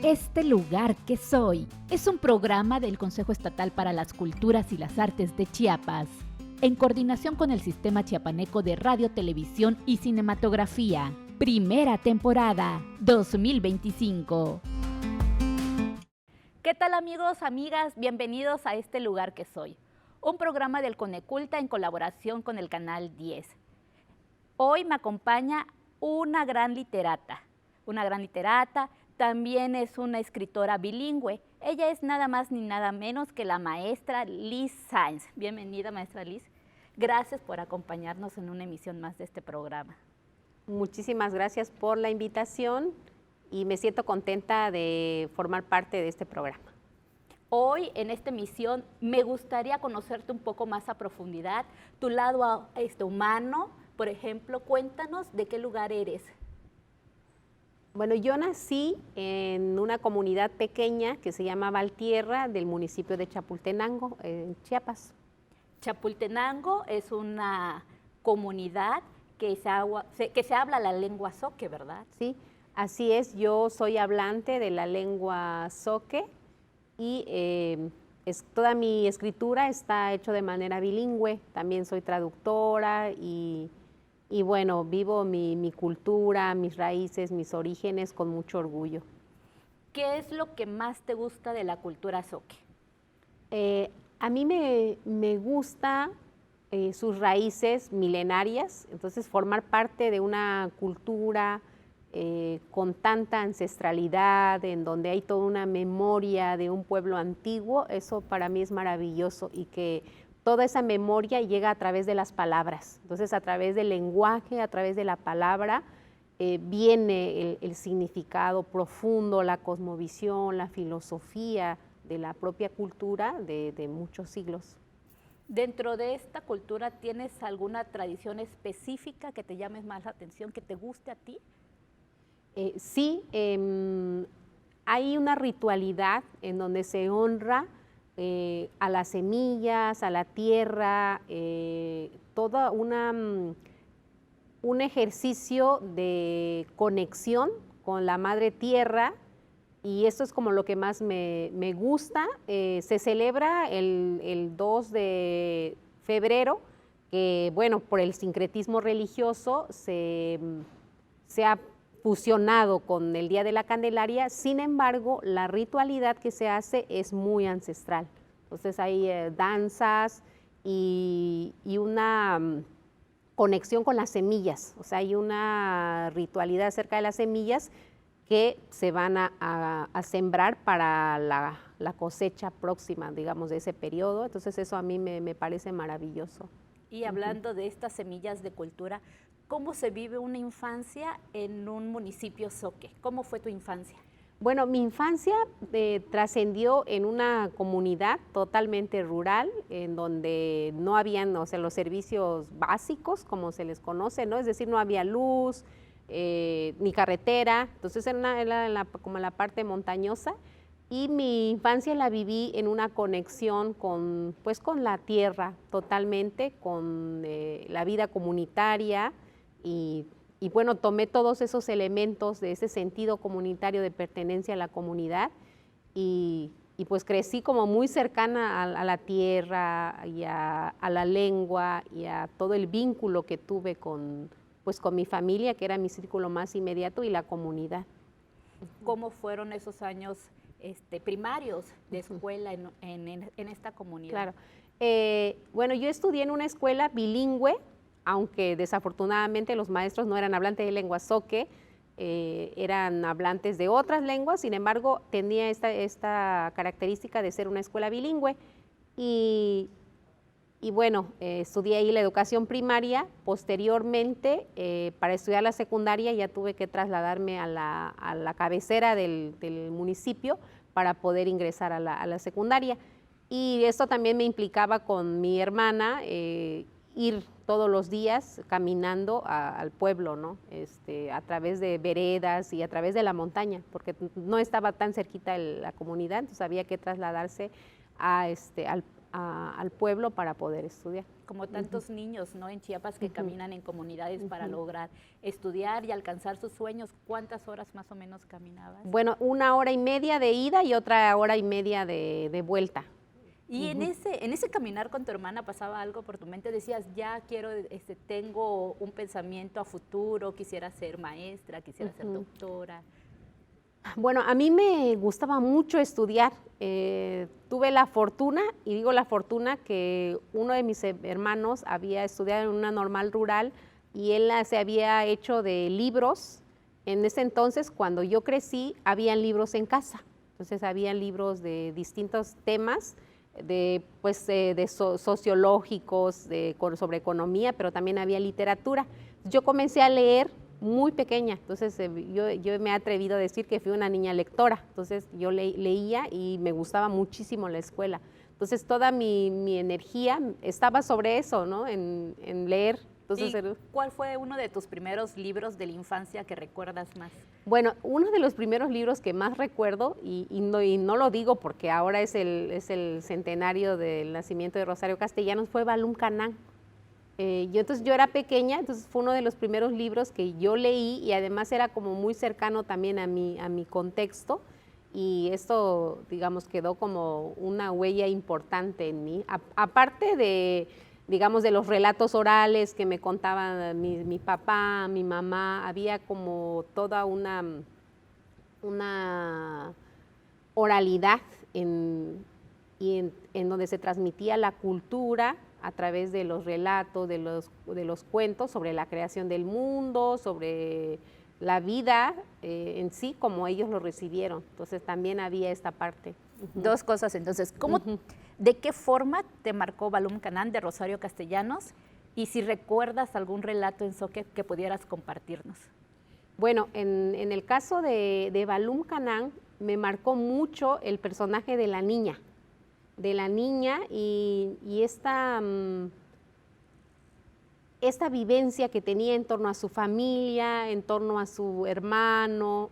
Este lugar que soy es un programa del Consejo Estatal para las Culturas y las Artes de Chiapas, en coordinación con el Sistema Chiapaneco de Radio, Televisión y Cinematografía. Primera temporada, 2025. ¿Qué tal, amigos, amigas? Bienvenidos a Este lugar que soy, un programa del Coneculta en colaboración con el Canal 10. Hoy me acompaña una gran literata, también es una escritora bilingüe. Ella es nada más ni nada menos que la maestra Liz Sáenz. Bienvenida, maestra Liz. Gracias por acompañarnos en una emisión más de este programa. Muchísimas gracias por la invitación y me siento contenta de formar parte de este programa. Hoy, en esta emisión, me gustaría conocerte un poco más a profundidad, tu lado humano. Por ejemplo, cuéntanos de qué lugar eres. Bueno, yo nací en una comunidad pequeña que se llama Valtierra, del municipio de Chapultenango, en Chiapas. Chapultenango es una comunidad que se habla la lengua zoque, ¿verdad? Sí, así es. Yo soy hablante de la lengua zoque y toda mi escritura está hecha de manera bilingüe. También soy traductora y bueno, vivo mi cultura, mis raíces, mis orígenes con mucho orgullo. ¿Qué es lo que más te gusta de la cultura zoque? A mí me gusta sus raíces milenarias, entonces formar parte de una cultura con tanta ancestralidad, en donde hay toda una memoria de un pueblo antiguo, eso para mí es maravilloso y que toda esa memoria llega a través de las palabras. Entonces, a través del lenguaje, a través de la palabra, viene el significado profundo, la cosmovisión, la filosofía de la propia cultura de muchos siglos. Dentro de esta cultura, ¿tienes alguna tradición específica que te llame más la atención, que te guste a ti? Sí, hay una ritualidad en donde se honra a las semillas, a la tierra, toda un ejercicio de conexión con la madre tierra, y esto es como lo que más me gusta. Se celebra el 2 de febrero, que bueno, por el sincretismo religioso se ha fusionado con el Día de la Candelaria. Sin embargo, la ritualidad que se hace es muy ancestral. Entonces hay danzas y una conexión con las semillas. O sea, hay una ritualidad acerca de las semillas que se van a sembrar para la cosecha próxima, digamos, de ese periodo. Entonces eso a mí me parece maravilloso. Y hablando de estas semillas de cultura, ¿cómo se vive una infancia en un municipio zoque? ¿Cómo fue tu infancia? Bueno, mi infancia trascendió en una comunidad totalmente rural, en donde no habían, o sea, los servicios básicos, como se les conoce, ¿no? Es decir, no había luz, ni carretera. Entonces era como la parte montañosa, y mi infancia la viví en una conexión con la tierra totalmente, con la vida comunitaria y bueno, tomé todos esos elementos de ese sentido comunitario de pertenencia a la comunidad y pues crecí como muy cercana a la tierra y a la lengua y a todo el vínculo que tuve con mi familia, que era mi círculo más inmediato, y la comunidad. ¿Cómo fueron esos años primarios de escuela en esta comunidad? Claro. Bueno, yo estudié en una escuela bilingüe, aunque desafortunadamente los maestros no eran hablantes de lengua zoque, eran hablantes de otras lenguas. Sin embargo, tenía esta característica de ser una escuela bilingüe y bueno, estudié ahí la educación primaria. Posteriormente, para estudiar la secundaria ya tuve que trasladarme a la cabecera del municipio para poder ingresar a la secundaria. Y esto también me implicaba con mi hermana ir todos los días caminando al pueblo, ¿no? A través de veredas y a través de la montaña, porque no estaba tan cerquita la comunidad, entonces había que trasladarse al pueblo para poder estudiar. Como tantos niños, ¿no? En Chiapas que caminan en comunidades para lograr estudiar y alcanzar sus sueños. ¿Cuántas horas más o menos caminabas? Bueno, 1 hora y media de ida y otra hora y media de vuelta. Y en ese caminar con tu hermana pasaba algo por tu mente, decías, ya quiero, tengo un pensamiento a futuro, quisiera ser maestra, quisiera ser doctora. Bueno, a mí me gustaba mucho estudiar. Tuve la fortuna, y digo la fortuna, que uno de mis hermanos había estudiado en una normal rural y él se había hecho de libros. En ese entonces, cuando yo crecí, habían libros en casa. Entonces, había libros de distintos temas, sociológicos, sobre economía, pero también había literatura. Yo comencé a leer muy pequeña, entonces yo me he atrevido a decir que fui una niña lectora, entonces yo leía y me gustaba muchísimo la escuela. Entonces toda mi energía estaba sobre eso, ¿no? En leer. Entonces, ¿cuál fue uno de tus primeros libros de la infancia que recuerdas más? Bueno, uno de los primeros libros que más recuerdo, y no lo digo porque ahora es el centenario del nacimiento de Rosario Castellanos, fue Balún Canán. Yo era pequeña, entonces fue uno de los primeros libros que yo leí y además era como muy cercano también a mi contexto, y esto, digamos, quedó como una huella importante en mí. Aparte de, digamos, de los relatos orales que me contaban mi papá, mi mamá, había como toda una oralidad en donde se transmitía la cultura a través de los relatos, de los cuentos sobre la creación del mundo, sobre la vida en sí, como ellos lo recibieron. Entonces también había esta parte. Dos cosas, entonces, ¿de qué forma te marcó Balún Canán de Rosario Castellanos? Y si recuerdas algún relato en Zoque que pudieras compartirnos. Bueno, en el caso de Balún Canán, me marcó mucho el personaje de la niña y esta vivencia que tenía en torno a su familia, en torno a su hermano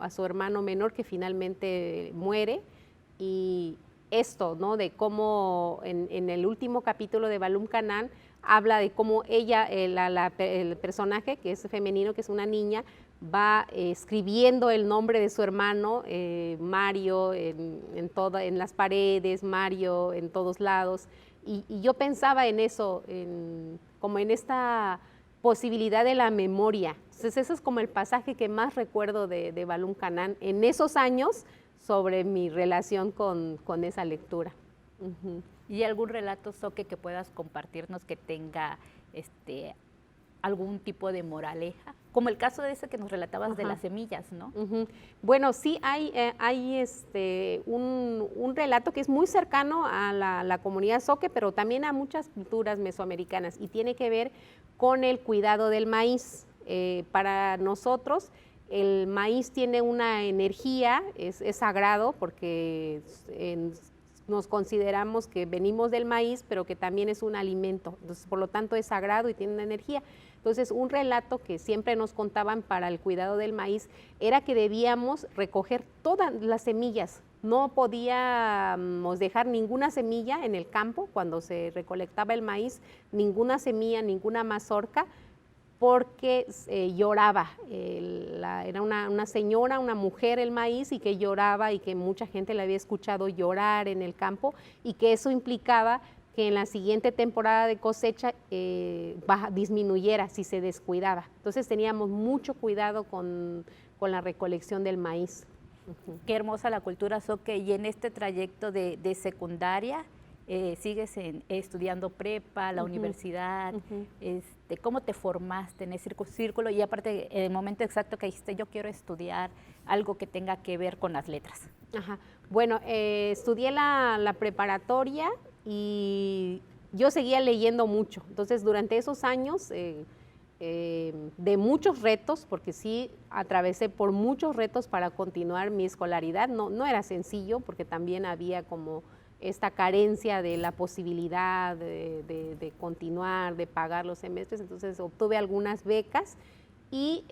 menor que finalmente muere, y esto, ¿no? De cómo en el último capítulo de Balún Canán habla de cómo ella, el personaje que es femenino, que es una niña, va escribiendo el nombre de su hermano, Mario, en las paredes, Mario en todos lados, y yo pensaba en eso, como en esta posibilidad de la memoria. Entonces eso es como el pasaje que más recuerdo de Balún Canán en esos años sobre mi relación con esa lectura. ¿Y algún relato, Zoque, que puedas compartirnos que tenga algún tipo de moraleja? Como el caso de ese que nos relatabas de las semillas, ¿no? Bueno, sí hay un relato que es muy cercano a la comunidad Zoque, pero también a muchas culturas mesoamericanas, y tiene que ver con el cuidado del maíz. Para nosotros, el maíz tiene una energía, es sagrado, porque nos consideramos que venimos del maíz, pero que también es un alimento. Entonces, por lo tanto, es sagrado y tiene una energía. Entonces, un relato que siempre nos contaban para el cuidado del maíz era que debíamos recoger todas las semillas. No podíamos dejar ninguna semilla en el campo cuando se recolectaba el maíz, ninguna semilla, ninguna mazorca, porque lloraba. Era una señora, una mujer, el maíz, y que lloraba, y que mucha gente le había escuchado llorar en el campo, y que eso implicaba que en la siguiente temporada de cosecha disminuyera si se descuidaba. Entonces teníamos mucho cuidado con la recolección del maíz. Qué hermosa la cultura Zoque. Y en este trayecto de secundaria, sigues estudiando prepa, la universidad, ¿cómo te formaste en ese círculo? Y aparte, en el momento exacto que dijiste, yo quiero estudiar algo que tenga que ver con las letras. Bueno, estudié la preparatoria y yo seguía leyendo mucho. Entonces, durante esos años de muchos retos, porque sí atravesé por muchos retos para continuar mi escolaridad, no era sencillo, porque también había como esta carencia de la posibilidad de continuar, de pagar los semestres. Entonces obtuve algunas becas y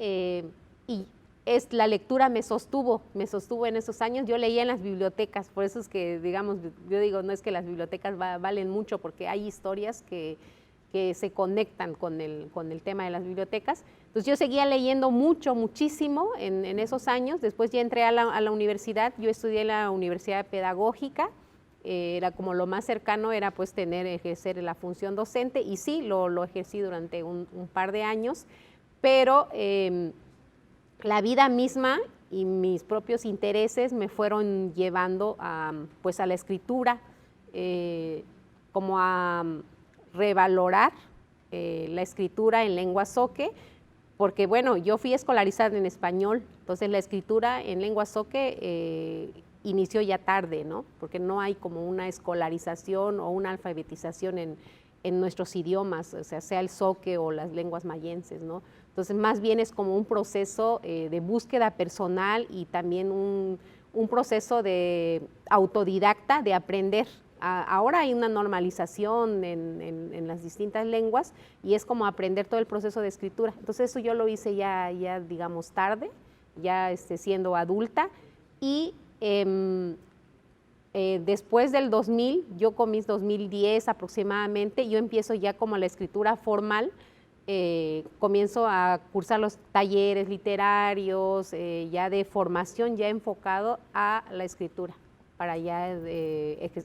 la lectura me sostuvo en esos años. Yo leía en las bibliotecas, por eso es que, digamos, yo digo, no es que las bibliotecas valen mucho, porque hay historias que se conectan con el tema de las bibliotecas. Entonces yo seguía leyendo muchísimo en esos años. Después ya entré a la universidad, yo estudié en la Universidad Pedagógica, era como lo más cercano, era pues ejercer la función docente, y sí, lo ejercí durante un par de años, pero la vida misma y mis propios intereses me fueron llevando pues a la escritura, como a revalorar la escritura en lengua zoque, porque bueno, yo fui escolarizada en español, entonces la escritura en lengua zoque inició ya tarde, ¿no? Porque no hay como una escolarización o una alfabetización en nuestros idiomas, o sea el zoque o las lenguas mayenses, ¿no? Entonces más bien es como un proceso de búsqueda personal y también un proceso de autodidacta de aprender. Ahora hay una normalización en las distintas lenguas y es como aprender todo el proceso de escritura. Entonces eso yo lo hice ya digamos tarde, ya siendo adulta, y después del 2000, yo con mis 2010 aproximadamente, yo empiezo ya como la escritura formal, comienzo a cursar los talleres literarios, ya de formación, ya enfocado a la escritura, para ya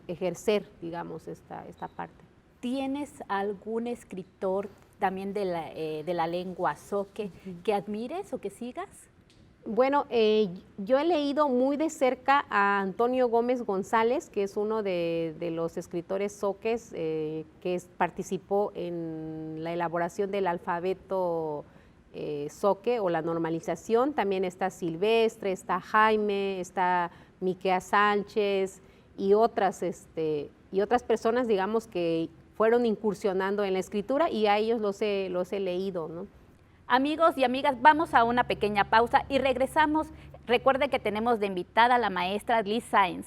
ejercer, digamos, esta parte. ¿Tienes algún escritor también de la lengua zoque que admires o que sigas? Bueno, yo he leído muy de cerca a Antonio Gómez González, que es uno de los escritores zoques que participó en la elaboración del alfabeto zoque o la normalización. También está Silvestre, está Jaime, está Miquea Sánchez y otras personas, digamos, que fueron incursionando en la escritura, y a ellos los he leído, ¿no? Amigos y amigas, vamos a una pequeña pausa y regresamos. Recuerde que tenemos de invitada a la maestra Liz Sáenz.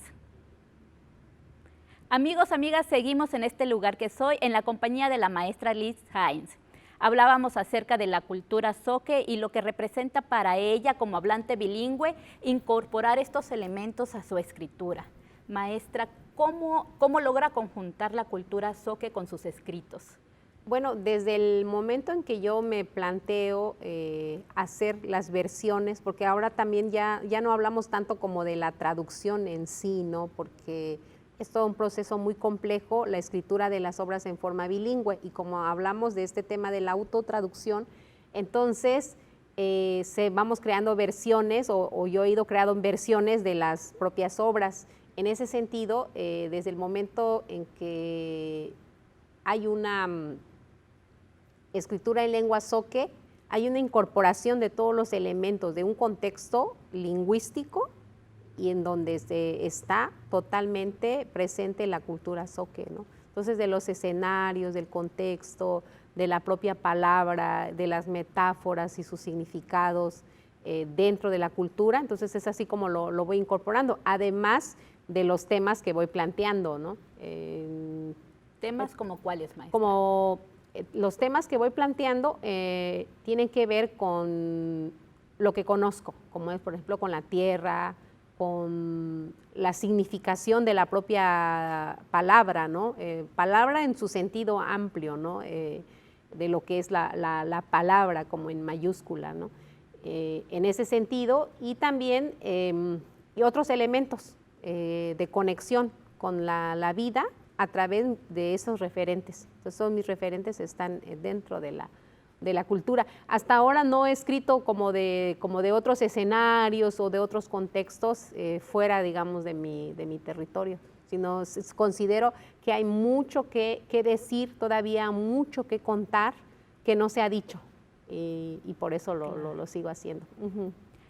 Amigos, amigas, seguimos en este lugar que soy, en la compañía de la maestra Liz Sáenz. Hablábamos acerca de la cultura zoque y lo que representa para ella como hablante bilingüe incorporar estos elementos a su escritura. Maestra, ¿cómo logra conjuntar la cultura zoque con sus escritos? Bueno, desde el momento en que yo me planteo hacer las versiones, porque ahora también ya no hablamos tanto como de la traducción en sí, ¿no? Porque es todo un proceso muy complejo, la escritura de las obras en forma bilingüe, y como hablamos de este tema de la autotraducción, entonces vamos creando versiones, o yo he ido creando versiones de las propias obras. En ese sentido, desde el momento en que hay una escritura en lengua zoque, hay una incorporación de todos los elementos de un contexto lingüístico y en donde está totalmente presente la cultura zoque, ¿no? Entonces, de los escenarios, del contexto, de la propia palabra, de las metáforas y sus significados dentro de la cultura, entonces es así como lo voy incorporando, además de los temas que voy planteando, ¿no? ¿Temas como cuáles, maestra? Como los temas que voy planteando tienen que ver con lo que conozco, como es, por ejemplo, con la tierra, con la significación de la propia palabra, ¿no? Palabra en su sentido amplio, ¿no? De lo que es la palabra, como en mayúscula, ¿no? En ese sentido, y también y otros elementos de conexión con la vida a través de esos referentes. Entonces, todos mis referentes están dentro de la cultura. Hasta ahora no he escrito como de otros escenarios o de otros contextos fuera, digamos, de mi territorio, sino considero que hay mucho que decir todavía, mucho que contar que no se ha dicho, y por eso lo sigo haciendo.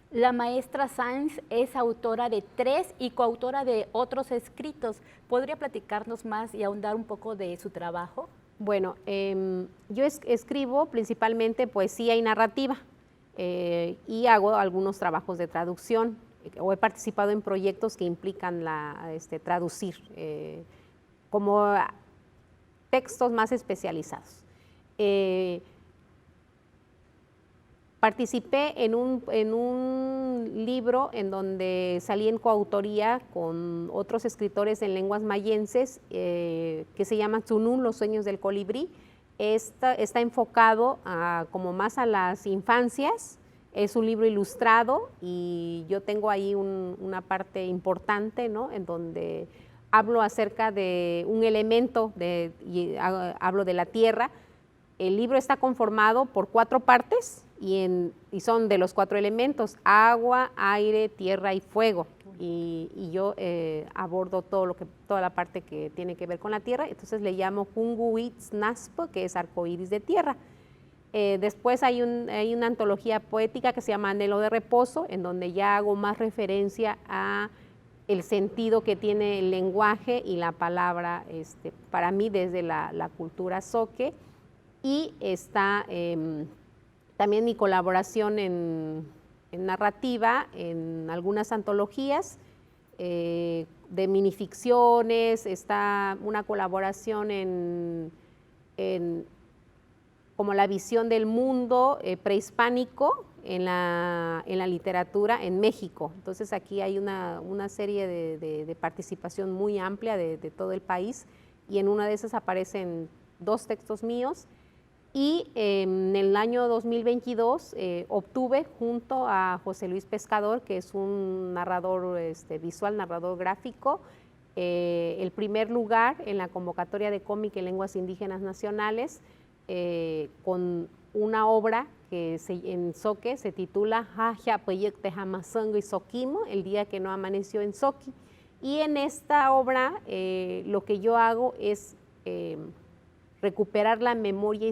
La maestra Sáenz es autora de 3 y coautora de otros escritos. ¿Podría platicarnos más y ahondar un poco de su trabajo? Bueno, yo escribo principalmente poesía y narrativa, y hago algunos trabajos de traducción, o he participado en proyectos que implican traducir como textos más especializados. Participé en un libro en donde salí en coautoría con otros escritores en lenguas mayenses que se llama Tzunún, Los sueños del colibrí. Está enfocado como más a las infancias, es un libro ilustrado y yo tengo ahí una parte importante, ¿no?, en donde hablo acerca de un elemento, hablo de la tierra. El libro está conformado por 4 partes y son de los 4 elementos: agua, aire, tierra y fuego. Y yo abordo toda la parte que tiene que ver con la tierra, entonces le llamo Hunguitznasp, que es arcoíris de tierra. Después hay una antología poética que se llama Anhelo de reposo, en donde ya hago más referencia a el sentido que tiene el lenguaje y la palabra para mí desde la cultura zoque. Y está también mi colaboración en narrativa, en algunas antologías de minificciones, está una colaboración en como la visión del mundo prehispánico en la literatura en México. Entonces aquí hay una serie de participación muy amplia de todo el país, y en una de esas aparecen 2 textos míos. Y en el año 2022 obtuve junto a José Luis Pescador, que es un narrador visual, narrador gráfico, el primer lugar en la convocatoria de cómic en lenguas indígenas nacionales, con una obra que en zoque se titula Jajia Peyek Tejamasango y Soquimo, el día que no amaneció en Zoqui. Y en esta obra lo que yo hago es recuperar la memoria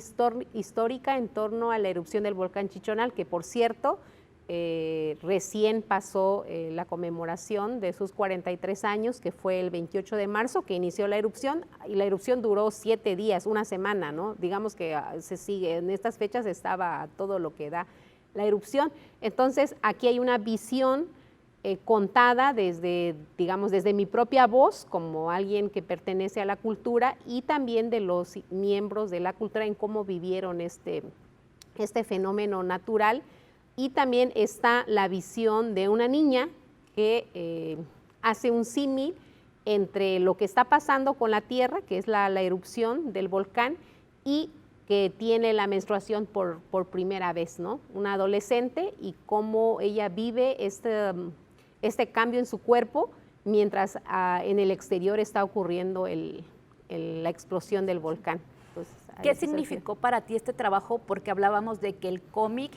histórica en torno a la erupción del volcán Chichonal, que por cierto recién pasó la conmemoración de sus 43 años, que fue el 28 de marzo que inició la erupción, y la erupción duró 7 días, una semana, ¿no? Digamos que se sigue, en estas fechas estaba todo lo que da la erupción. Entonces aquí hay una visión contada desde mi propia voz, como alguien que pertenece a la cultura, y también de los miembros de la cultura en cómo vivieron este fenómeno natural. Y también está la visión de una niña que hace un símil entre lo que está pasando con la tierra, que es la erupción del volcán, y que tiene la menstruación por primera vez, ¿no? Una adolescente, y cómo ella vive este cambio en su cuerpo, mientras en el exterior está ocurriendo la explosión del volcán. Entonces, ¿qué significó para ti este trabajo? Porque hablábamos de que el cómic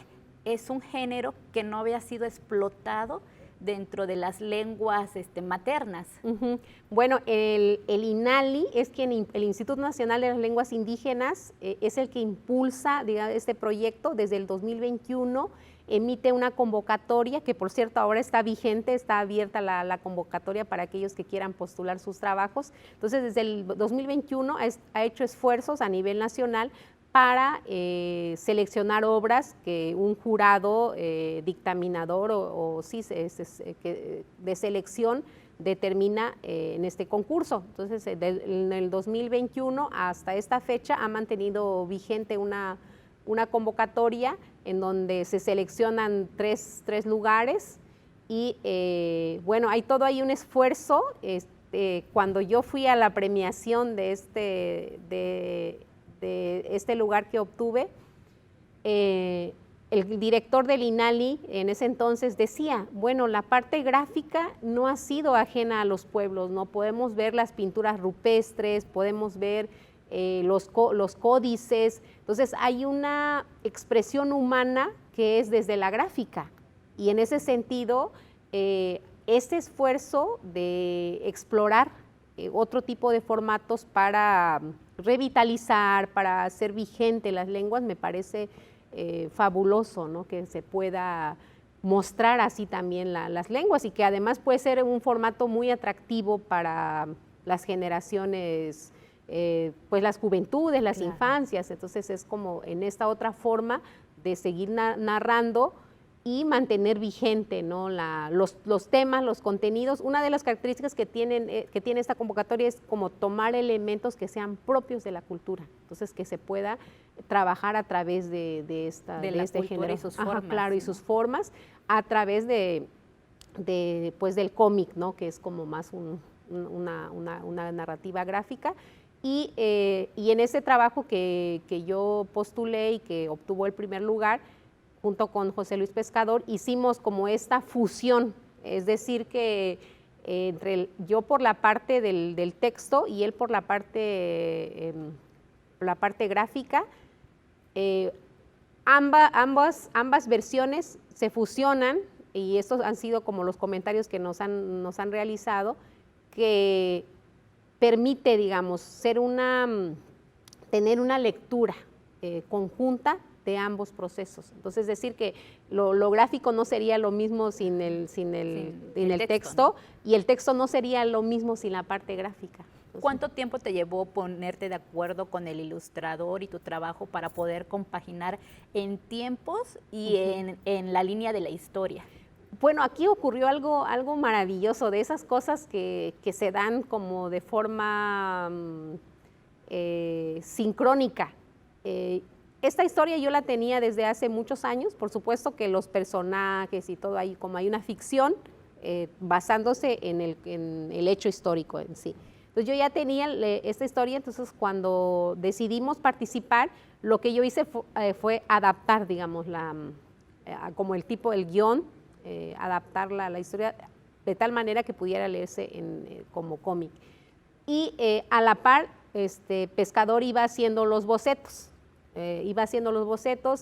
es un género que no había sido explotado dentro de las lenguas maternas. Bueno, el INALI es el Instituto Nacional de las Lenguas Indígenas, es el que impulsa este proyecto desde el 2021, emite una convocatoria que, por cierto, ahora está vigente, está abierta la convocatoria para aquellos que quieran postular sus trabajos. Entonces, desde el 2021 ha hecho esfuerzos a nivel nacional para seleccionar obras que un jurado dictaminador de selección determina en este concurso. Entonces, en el 2021 hasta esta fecha ha mantenido vigente una convocatoria en donde se seleccionan tres lugares y bueno, hay todo ahí un esfuerzo. Cuando yo fui a la premiación de este lugar que obtuve, el director del INALI en ese entonces decía, bueno, la parte gráfica no ha sido ajena a los pueblos, ¿no? Podemos ver las pinturas rupestres, podemos ver los códices, entonces hay una expresión humana que es desde la gráfica, y en ese sentido, este esfuerzo de explorar otro tipo de formatos para revitalizar, para hacer vigente las lenguas, me parece fabuloso, ¿no? Que se pueda mostrar así también las lenguas, y que además puede ser un formato muy atractivo para las generaciones, pues las juventudes, las infancias. Entonces es como en esta otra forma de seguir narrando y mantener vigente, ¿no? los temas, los contenidos. Una de las características que tiene esta convocatoria es como tomar elementos que sean propios de la cultura, entonces que se pueda trabajar a través de este género. Y sus formas. Claro, y sus formas, a través pues del cómic, ¿no? Que es como más una narrativa gráfica. Y en ese trabajo que yo postulé y que obtuvo el primer lugar, junto con José Luis Pescador, hicimos como esta fusión, es decir, que yo por la parte del texto y él por la parte gráfica, ambas versiones se fusionan, y estos han sido como los comentarios que nos han realizado, que permite, digamos, tener una lectura conjunta de ambos procesos. Entonces, decir que lo gráfico no sería lo mismo sin el texto, y el texto no sería lo mismo sin la parte gráfica. Entonces, ¿cuánto tiempo te llevó ponerte de acuerdo con el ilustrador y tu trabajo para poder compaginar en tiempos y en la línea de la historia? Bueno, aquí ocurrió algo maravilloso, de esas cosas que se dan como de forma sincrónica. Esta historia yo la tenía desde hace muchos años, por supuesto que los personajes y todo ahí, como hay una ficción, basándose en el hecho histórico en sí. Entonces yo ya tenía esta historia, entonces cuando decidimos participar, lo que yo hice fue adaptar, digamos, como el guión, adaptar la historia de tal manera que pudiera leerse como cómic. Y a la par, Pescador iba haciendo los bocetos.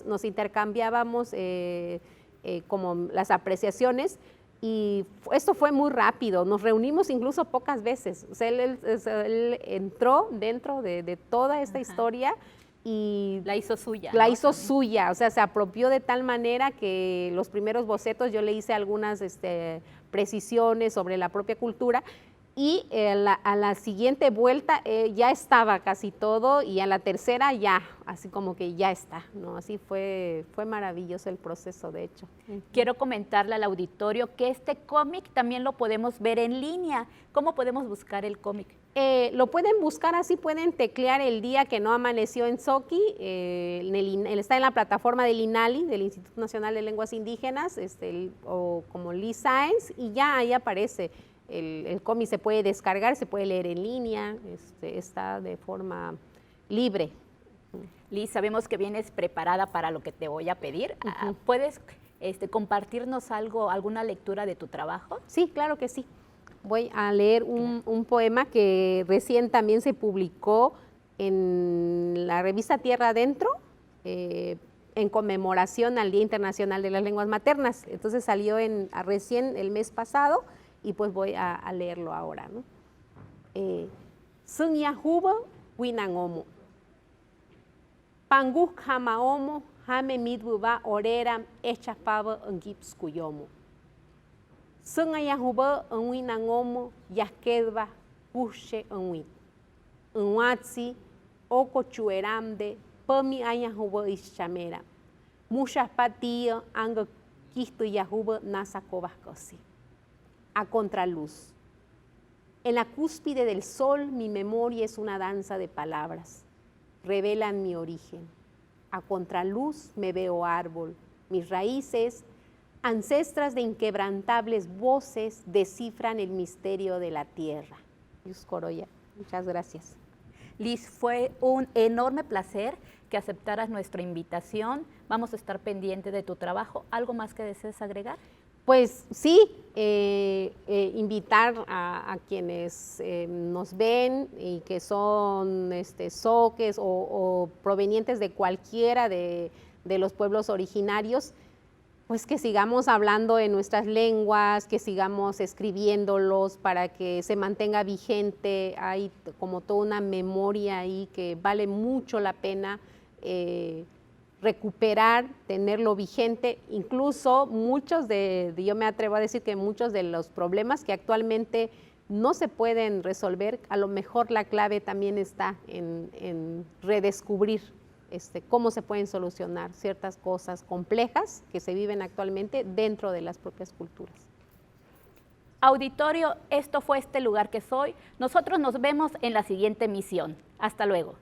Nos intercambiábamos como las apreciaciones, y esto fue muy rápido, nos reunimos incluso pocas veces. O sea, él entró dentro de toda esta historia y la hizo suya. La hizo suya, o sea, se apropió de tal manera que los primeros bocetos yo le hice algunas precisiones sobre la propia cultura, y a la siguiente vuelta ya estaba casi todo, y a la tercera ya, así como que ya está, ¿no? Así fue maravilloso el proceso, de hecho. Quiero comentarle al auditorio que este cómic también lo podemos ver en línea. ¿Cómo podemos buscar el cómic? Lo pueden buscar así, pueden teclear El día que no amaneció en Zoque, está en la plataforma del INALI, del Instituto Nacional de Lenguas Indígenas, o como Liz Sáenz, y ya ahí aparece. El cómic se puede descargar, se puede leer en línea, está de forma libre. Liz, sabemos que vienes preparada para lo que te voy a pedir. ¿Puedes compartirnos alguna lectura de tu trabajo? Sí, claro que sí. Voy a leer un poema que recién también se publicó en la revista Tierra Adentro, en conmemoración al Día Internacional de las Lenguas Maternas. Entonces salió recién el mes pasado, y pues voy a leerlo ahora, ¿no? Sun Yahuba Winangomo. Pangus Hamaomo, Hame Midbuba Orera, Echapaba Angipskuyomo. Sun Yahuba Winangomo, Yaskedba, Pushe Anwit. Unwatsi, Oko Chueramde, Pami Ayahuba Ischamera. Muchas patías, Anga Kisto Yahuba Nasakobascosi. A contraluz. En la cúspide del sol, mi memoria es una danza de palabras. Revelan mi origen. A contraluz me veo árbol. Mis raíces, ancestras de inquebrantables voces, descifran el misterio de la tierra. Yus Coroya. Muchas gracias. Liz, fue un enorme placer que aceptaras nuestra invitación. Vamos a estar pendiente de tu trabajo. ¿Algo más que desees agregar? Pues sí, invitar a quienes nos ven y que son zoques o provenientes de cualquiera de los pueblos originarios, pues que sigamos hablando en nuestras lenguas, que sigamos escribiéndolos para que se mantenga vigente. Hay como toda una memoria ahí que vale mucho la pena recuperar, tenerlo vigente. Incluso yo me atrevo a decir que muchos de los problemas que actualmente no se pueden resolver, a lo mejor la clave también está en redescubrir cómo se pueden solucionar ciertas cosas complejas que se viven actualmente dentro de las propias culturas. Auditorio, esto fue Este Lugar que Soy. Nosotros nos vemos en la siguiente emisión. Hasta luego.